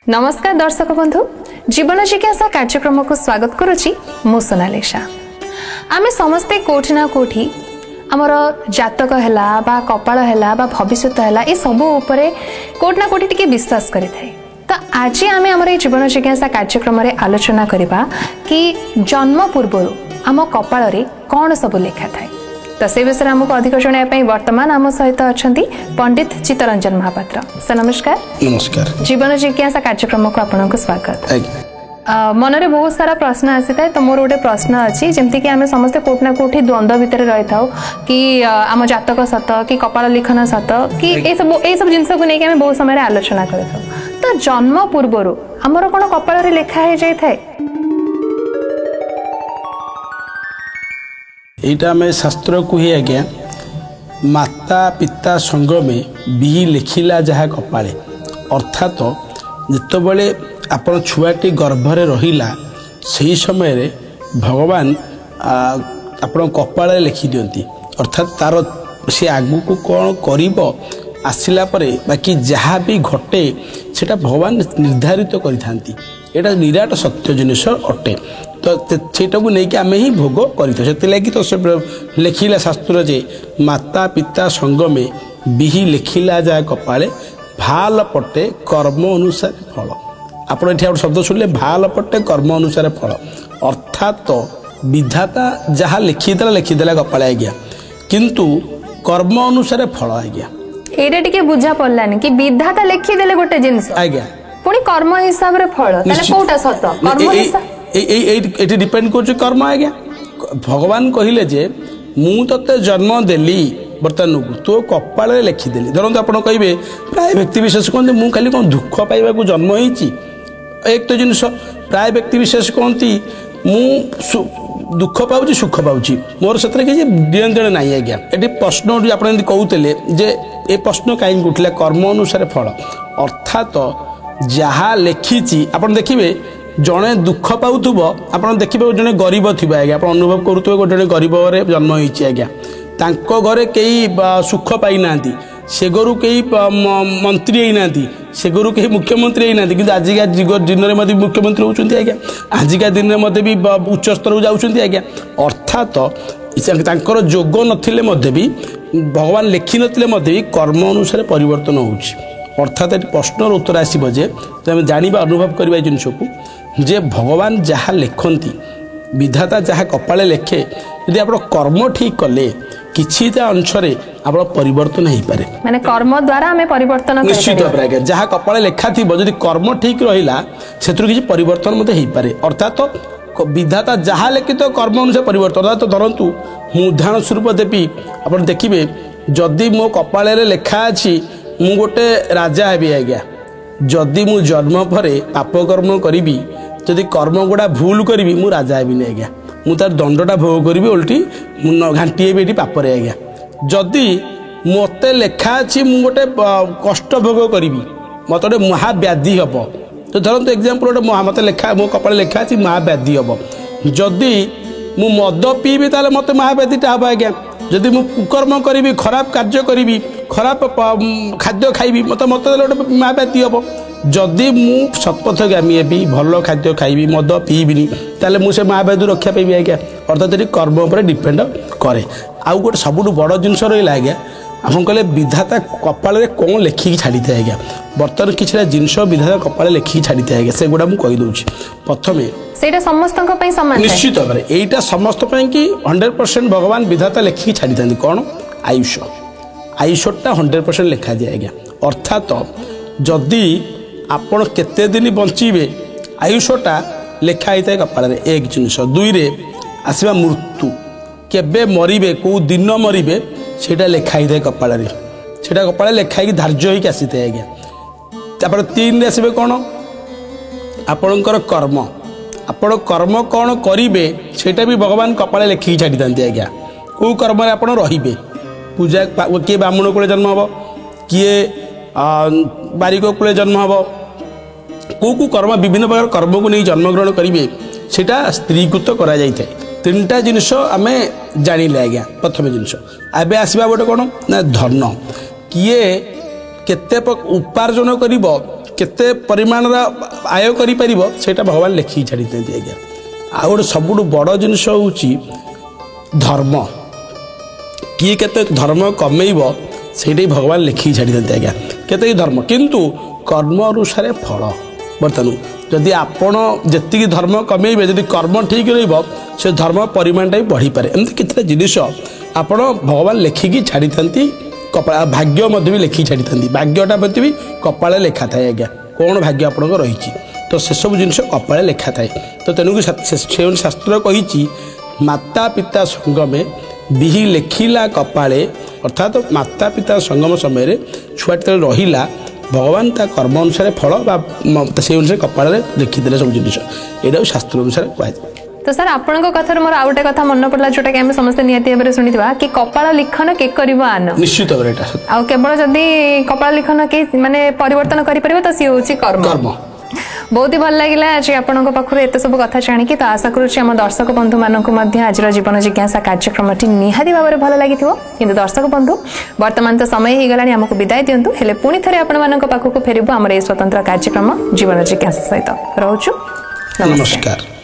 नमस्कार दर्शक बंधु जीवन जिज्ञासा कार्यक्रम को स्वागत करुच्ची मु सोनालिशा। आमे समस्ते कोठी ना कोठी आमर जातक हैला बा कपाल हैला बा भविष्यत हैला ए सब उपरे कोठी ना कोठी टिके विश्वास करि थाए। तो आज आमे हमर जीवन जिज्ञासा कार्यक्रम रे आलोचना करिबा कि जन्म पूर्व आम कपाल रे कौन सब लिखा थाए। तो से विषय आमको अधिक जणाया वर्तमान आम सहित अच्छा पंडित चित्तरंजन महापात्र। सर नमस्कार। नमस्कार। जीवन जिज्ञासा कार्यक्रम को आपको स्वागत। मनरे बहुत सारा प्रश्न आसी था तो मोर गोटे प्रश्न अच्छी जमती कि आम समस्ते कोठी ना कोठी द्वंद्व भितर रही था कि आम जातक सत कि कपाल लिखन सत कि ये सब जिनस को लेकिन आम बहुत समय आलोचना कर तो जन्म पूर्व आमर कौन कपाल लिखा हो जाए एटा में शास्त्र को ही आज्ञा माता पिता संग में बिही लिखिला जहा कपाले अर्थात जिते बड़े आपण छुआटी गर्भरे रहिला सही समय रे भगवान आपण कपाले लिखि दियंती अर्थात तार से आगु को कौन करिबो आसिला परे बाकी जहाँ भी घटे सेटा भगवान निर्धारित करिथांती। एटा निराट सत्य जिनिस अटे तो सेटा को लेकिन आम ही भोग करी तो से लिखिला शास्त्र जे माता पिता संग में बिही लिखिला जाए कपाले भाल पटे कर्म अनुसार फल। आप शब्द शुणिले भाल पटे कर्म अनुसार फल अर्थात तो विधाता जहाँ लिखिदेला कपाले आज्ञा किंतु कर्म अनुसार फल आज्ञा एटा टिके बुझा पड़लानी कि विधाता लिखिदेले गोटे जिनिस आज्ञा पुणी कर्म हिसाब रे फल ताले कोटा सत कर्म हिसाब ये डिपेंड कर कर्म आज्ञा। भगवान कहले जे मु तते जन्म देली बर्तमान को तो कपाल लिखिदेली धरत आप कहे प्राय व्यक्ति विशेष कहते मुझे खाली कौन दुख पाइबा जन्म होती एक तो जिनस प्राय व्यक्ति विशेष कहती मु दुख पाऊँ सुख पाऊँ मोर से नियंत्रण ना आज्ञा। ये प्रश्न आप कहते जे ये प्रश्न कहीं उठला कर्म अनुसार फल अर्थात जहाँ लिखी आप देखिए जड़े दुख पाउथुब आप देखिए जड़े गरीब थी आज्ञा आप अनुभव करुवे जड़े गरीब जन्म होती आज्ञा तांको घरे कई सुख पाई ना से गरु कई मंत्री होना से गरु कई मुख्यमंत्री होना कि आजिका दिन में मुख्यमंत्री होती आज्ञा आजिका दिन में भी उच्च स्तर जाऊँच आज्ञा अर्थात तांकर जोग नथिले भी भगवान लिखि नथिले भी कर्म अनुसार परिवर्तन होउछि अर्थात ये प्रश्नर उत्तर आसब जे आम जाना अनुभव करवा जिन को जे भगवान जहाँ लिखती विधाता जहाँ कपाले लिखे यदि आप कर्म ठीक कले किसी अंशरे आप परिवर्तन हो पारे माने कर्म द्वारा हमें परिवर्तन निश्चित भाव जहाँ कपाले लिखा थी जदि कर्म ठीक रहा से किसी परिवर्तन हो पारे अर्थात तो विधाता जहाँ लिखित तो कर्म अनुसार परिवर्तन तो धरतु मु उदाहरण स्वरूप देवी आप देखिए जदि मो कपाले लिखा अच्छी मु गोटे राजा हेबी आज्ञा जदि मु जन्म पर पाप कर्म करी जदि कर्म गुड़ा भूल करी मु राजा हेबी आज्ञा मु तार दंडटा भोग करी उल्टी घाटी हेबी पापरे आज्ञा जदि मते लेखा अच्छी मु गोटे कष्ट भोग करी मत गोटे महाव्याधि हम तो धरतु एग्जाम्पल गोटे मत लेखा मो कपाल लेखा अच्छी महाव्याधि हम जदि मु मद पीबी ताले मत महाव्याधिटा हम आज्ञा जदि मु कुकर्म करी खराब कार्य करी खराब खाद्य खाइबी मत गोटे महाव्याधि हम जदि मु सत्पथगामी हेबी भल खाद्य खाइबी मद पीबिनी ताले मुझे महाव्याधि रक्षा पाइबी आज्ञा अर्थात ये कर्म उपर डिपेंड करे। आउ गोटे सबुठ बड़ जिनस रहा आज्ञा आप कहले विधाता कपाल कौन लिखिकी छाड़ी था आज्ञा बर्तमान किसी जिनस विधाता कपाल लिखिकी छाड़ी था आज्ञा से गुड़ा मुझे कहीदे प्रथम निश्चित भाव यहीटा समस्त कि 100% भगवान विधाता लिखिकी छाड़ी था कौन आयुष आयुषटा 100% लिखा जाए आज्ञा अर्थात जदि आपण केते दिन बंचे आयुषटा लिखा होता है कपाल एक जिनस दुई रे आसवा मृत्यु केबे मरिबे को दिन मरिबे सेटा लिखा होता है कपाल सेटा कपाल लिखा धार्य होकर आसी था आज्ञा तापर 3 रे आसबे कौन आपणकर कर्म आपण कर्म कौन करिबे सेटा भी भगवान कपाल लिखिकी छाड़ी था आज्ञा कौ कर्म आपण रहिबे पूजा किए ब्राह्मण कूले जन्म हम किए बारिक कूले जन्म हम कौ कर्म विभिन्न प्रकार कर्म को नहीं जन्मग्रहण करेंगे सेटा स्त्रीकृत करा जाय थाए 3टा जिनस आम जानिले आज्ञा प्रथम जिनस आबे आसवा गोटे कौन ना धन किए केते उपार्जन करिबो କେତେ ପରିମାଣର ଆୟ କରିପାରିବ ସେଇଟା ଭଗବାନ ଲେଖିକି ଛାଡ଼ିଥାନ୍ତି ଆଜ୍ଞା। ଆଉ ଗୋଟେ ସବୁଠୁ ବଡ଼ ଜିନିଷ ହେଉଛି ଧର୍ମ। କିଏ କେତେ ଧର୍ମ କମେଇବ ସେଇଟା ହିଁ ଭଗବାନ ଲେଖିକି ଛାଡ଼ିଥାନ୍ତି ଆଜ୍ଞା। କେତେ ଧର୍ମ କିନ୍ତୁ କର୍ମ ଅନୁସାରେ ଫଳ। ବର୍ତ୍ତମାନ ଯଦି ଆପଣ ଯେତିକି ଧର୍ମ କମେଇବେ ଯଦି କର୍ମ ଠିକ୍ ରହିବ ସେ ଧର୍ମ ପରିମାଣଟା ବି ବଢ଼ିପାରେ। ଏମିତି କେତେଟା ଜିନିଷ ଆପଣ ଭଗବାନ ଲେଖିକି ଛାଡ଼ିଥାନ୍ତି। କପାଳ ଭାଗ୍ୟ ମଧ୍ୟ ବି ଲେଖିକି ଛାଡ଼ିଥାନ୍ତି। ଭାଗ୍ୟଟା ପ୍ରତି ବି କପାଳରେ ଲେଖା ଥାଏ ଆଜ୍ଞା। କ'ଣ ଭାଗ୍ୟ ଆପଣଙ୍କ ରହିଛି ତ ସେସବୁ ଜିନିଷ କପାଳରେ ଲେଖା ଥାଏ। ତ ତେଣୁକି ସେ ଶାସ୍ତ୍ର କହିଛି ମାତା ପିତା ସଙ୍ଗମେ ବିହି ଲେଖିଲା କପାଳେ। ଅର୍ଥାତ୍ ମାତା ପିତା ସଙ୍ଗମ ସମୟରେ ଛୁଆ ଯେତେବେଳେ ରହିଲା ଭଗବାନ ତା କର୍ମ ଅନୁସାରେ ଫଳ ବା ସେଇ ଅନୁସାରେ କପାଳରେ ଲେଖିଦେଲେ ସବୁ ଜିନିଷ। ଏଇଟା ଶାସ୍ତ୍ର ଅନୁସାରେ କୁହାଯାଏ। ତ ସାର୍ ଆପଣଙ୍କ କଥାରୁ ମୋର ଆଉ ଗୋଟେ କଥା ମନେ ପଡ଼ିଲା ଯୋଉଟାକି ଆମେ ସମସ୍ତେ ନିହାତି ଭାବରେ ଶୁଣିଥିବା କି କପାଳ ଲିଖନ କେ କରିବ ଆନ। ନିଶ୍ଚିତ ଭାବରେ ଏଇଟା ଆଉ କେବଳ ଯଦି କପାଳ ଲିଖନ କେହି ମାନେ ପରିବର୍ତ୍ତନ କରିପାରିବ ତ ସିଏ ହେଉଛି କର୍ମ। ବହୁତ ହି ଭଲ ଲାଗିଲା ଆଜି ଆପଣଙ୍କ ପାଖରୁ ଏତେ ସବୁ କଥା ଜାଣିକି। ତ ଆଶା କରୁଛି ଆମ ଦର୍ଶକ ବନ୍ଧୁ ମାନଙ୍କୁ ମଧ୍ୟ ଆଜିର ଜୀବନ ଜିଜ୍ଞାସା କାର୍ଯ୍ୟକ୍ରମଟି ନିହାତି ଭାବରେ ଭଲ ଲାଗିଥିବ। କିନ୍ତୁ ଦର୍ଶକ ବନ୍ଧୁ ବର୍ତ୍ତମାନ ତ ସମୟ ହେଇଗଲାଣି ଆମକୁ ବିଦାୟ ଦିଅନ୍ତୁ। ହେଲେ ପୁଣି ଥରେ ଆପଣମାନଙ୍କ ପାଖକୁ ଫେରିବୁ ଆମର ଏହି ସ୍ୱତନ୍ତ୍ର କାର୍ଯ୍ୟକ୍ରମ ଜୀବନ ଜିଜ୍ଞାସା ସହିତ। ରହୁଛୁ, ନମସ୍କାର।